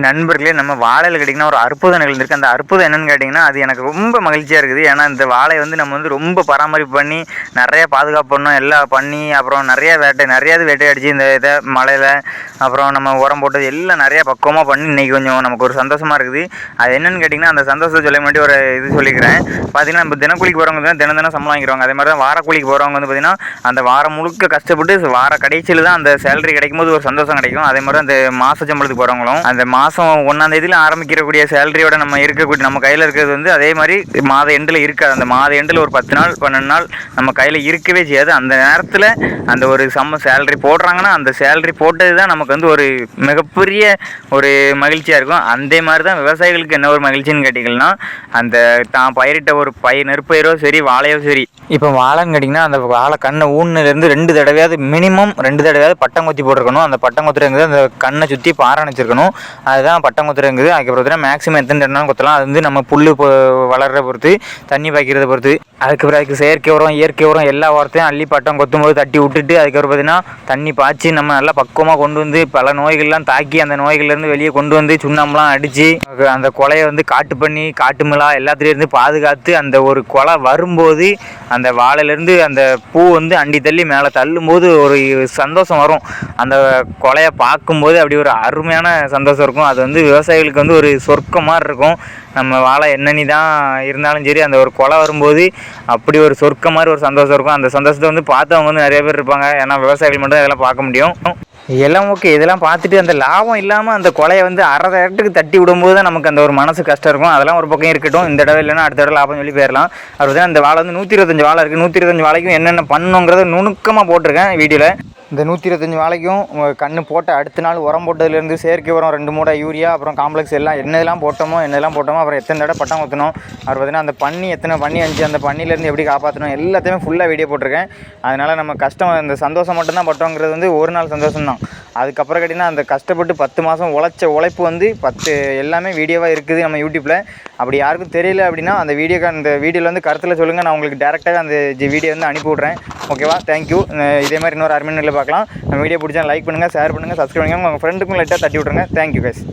நண்பர்களே, நம்ம வாழையில கேட்டிங்கன்னா ஒரு அற்புதம் நிகழ்ந்திருக்கு. அந்த அற்புதம் என்னன்னு கேட்டிங்கன்னா, அது எனக்கு ரொம்ப மகிழ்ச்சியா இருக்குது. ஏன்னா, இந்த வாழைய வந்து நம்ம வந்து ரொம்ப பராமரிப்பு பண்ணி, நெறைய பாதுகாப்பு பண்ணோம். எல்லாம் பண்ணி, அப்புறம் நெறையாது வேட்டையாடிச்சு இந்த மழையில. அப்புறம் நம்ம உரம் போட்டது எல்லாம் நெறைய பக்குவமா பண்ணி, இன்னைக்கு கொஞ்சம் நமக்கு ஒரு சந்தோஷமா இருக்குது. அது என்னன்னு கேட்டிங்கன்னா, அந்த சந்தோஷத்த சொல்ல முன்னாடி ஒரு இது சொல்லிக்கிறேன். பார்த்தீங்கன்னா, நம்ம தினக்கூலிக்கு போறவங்க வந்து தினம் தினம் சம்பளம் வாங்கிருவாங்க. அதே மாரி தான் வாரக்கூலிக்கு போறவங்க வந்து பார்த்தீங்கன்னா, அந்த வாரம் முழுக்க கஷ்டப்பட்டு வார கடைசியில தான் அந்த சேலரி கிடைக்கும்போது ஒரு சந்தோஷம் கிடைக்கும். அதே மாரி அந்த மாச சம்பளத்துக்கு போறவங்களும், அந்த மாதம் 1ஆம் தேதியில ஆரம்பிக்கக்கூடிய சேலரியோட நம்ம கையில் இருக்கிறது வந்து அதே மாதிரி மாத எண்டில் இருக்காது. அந்த மாத எண்டில் ஒரு 10 நாள் 12 நாள் நம்ம கையில் இருக்கவே செய்யாது. அந்த நேரத்தில் அந்த ஒரு சேலரி போடுறாங்கன்னா அந்த சேலரி போட்டது தான் நமக்கு வந்து ஒரு மிகப்பெரிய ஒரு மகிழ்ச்சியாக இருக்கும். அதே மாதிரி தான் விவசாயிகளுக்கு என்ன ஒரு மகிழ்ச்சின்னு கேட்டிங்கன்னா, அந்த தான் பயிரிட்ட ஒரு நெற்பயிரோ சரி வாழையோ சரி, இப்போ வாழைன்னு கேட்டிங்கன்னா அந்த வாழை கண்ணை ஊன்னுலேருந்து 2 தடவையாவது மினிமம் 2 தடவையாவது பட்டம் கொத்தி போட்டிருக்கணும். அந்த பட்டம் கொத்துறங்கிறது அந்த கண்ணை சுற்றி பாரணிச்சிருக்கணும். அதுதான் பட்டம் கொத்துறங்குது. அதுக்கப்புறம் பார்த்தீங்கன்னா மேக்ஸிமம் எத்தனை தடவை கொத்தலாம். அது வந்து நம்ம புல் வளர்கிற பொறுத்து, தண்ணி பாய்க்கிறத பொறுத்து. அதுக்கப்புறம் அதுக்கு செயற்கை உரம் இயற்கை உரம் எல்லா உரத்தையும் அள்ளி பட்டம் கொத்தும்போது தட்டி விட்டுட்டு, அதுக்கப்புறம் பார்த்தீங்கன்னா தண்ணி பாய்ச்சி நம்ம நல்லா பக்குவமாக கொண்டு வந்து பல நோய்கள்லாம் தாக்கி அந்த நோய்கள்லேருந்து வெளியே கொண்டு வந்து சுண்ணாம்பெலாம் அடித்து அந்த கொலையை வந்து காட்டு பண்ணி காட்டு மிளா எல்லாத்துலேருந்து பாதுகாத்து அந்த ஒரு கொலை வரும்போது அந்த வாழையிலேருந்து அந்த பூ வந்து அண்டி தள்ளி மேலே தள்ளும்போது ஒரு சந்தோஷம் வரும். அந்த கொலையை பார்க்கும்போது அப்படி ஒரு அருமையான சந்தோஷம் இருக்கும். அது வந்து விவசாயிகளுக்கு வந்து ஒரு சொர்க்கம் மாதிரி இருக்கும். நம்ம வாழை என்னென்னி தான் இருந்தாலும் சரி, அந்த ஒரு கொலை வரும்போது அப்படி ஒரு சொர்க்கம் மாதிரி ஒரு சந்தோஷம் இருக்கும். அந்த சந்தோஷத்தை வந்து பார்த்தவங்க வந்து நிறைய பேர் இருப்பாங்க. ஏன்னா விவசாயிகள் மட்டும் இதெல்லாம் பார்க்க முடியும். எல்லாம் ஓகே, இதெல்லாம் பார்த்துட்டு அந்த லாபம் இல்லாமல் அந்த கொலையை வந்து அரை இடத்துக்கு தட்டி விடும்போது தான் நமக்கு அந்த ஒரு மனசு கஷ்டம் இருக்கும். அதெல்லாம் ஒரு பக்கம் இருக்கட்டும். இந்த தடவை இல்லைன்னா அடுத்த தடவை லாபம் சொல்லி போயிடலாம். அப்படி தான் அந்த வாழை வந்து 125 வாழை இருக்குது. 125 வாழைக்கும் என்னென்ன பண்ணணுங்கிறத நுணுக்கமாக போட்டிருக்கேன் வீடியோவில். இந்த 125 வாழைக்கும் கன்று போட்ட அடுத்த நாள் உரம் போட்டதுலேருந்து செயற்கை உரம் 2 மூடை யூரியா, அப்புறம் காம்ப்ளெக்ஸ் எல்லாம் என்னெல்லாம் போட்டோமோ அப்புறம் எத்தனை தடவை பட்டம் கொத்தணும், அப்புறம் பார்த்தீங்கன்னா அந்த பண்ணி எத்தனை பண்ணி வந்துச்சு, அந்த பண்ணிலேருந்து எப்படி காப்பாற்றணும் எல்லாத்தையுமே ஃபுல்லாக வீடியோ போட்டிருக்கேன். அதனால் நம்ம கஷ்டம் இந்த சந்தோஷம் மட்டும்தான் பட்டோங்கிறது வந்து ஒரு நாள் சந்தோஷம் தான். அதுக்கப்புறம் கேட்டிங்கன்னா அந்த கஷ்டப்பட்டு 10 மாதம் உழைப்பு வந்து எல்லாமே வீடியோவாக இருக்குது நம்ம யூடியூப்பில். அப்படி யாருக்கும் தெரியல அப்படின்னா அந்த வீடியோவில் வந்து கருத்தில் சொல்லுங்கள். நான் உங்களுக்கு டேரெக்டாக அந்த வீடியோ வந்து அனுப்பி விட்றேன். ஓகேவா? தேங்க்யூ. இதே மாதிரி இன்னொரு 1/2 மணி நேரத்தில் பார்க்கலாம். நம்ம வீடியோ பிடிச்சா லைக் பண்ணுங்கள், ஷேர் பண்ணுங்கள், சப்ஸ்கிரைப் பண்ணுங்கள். உங்கள் ஃப்ரெண்டுக்கும் லைட்டாக தட்டி விட்ருங்க. Thank you guys.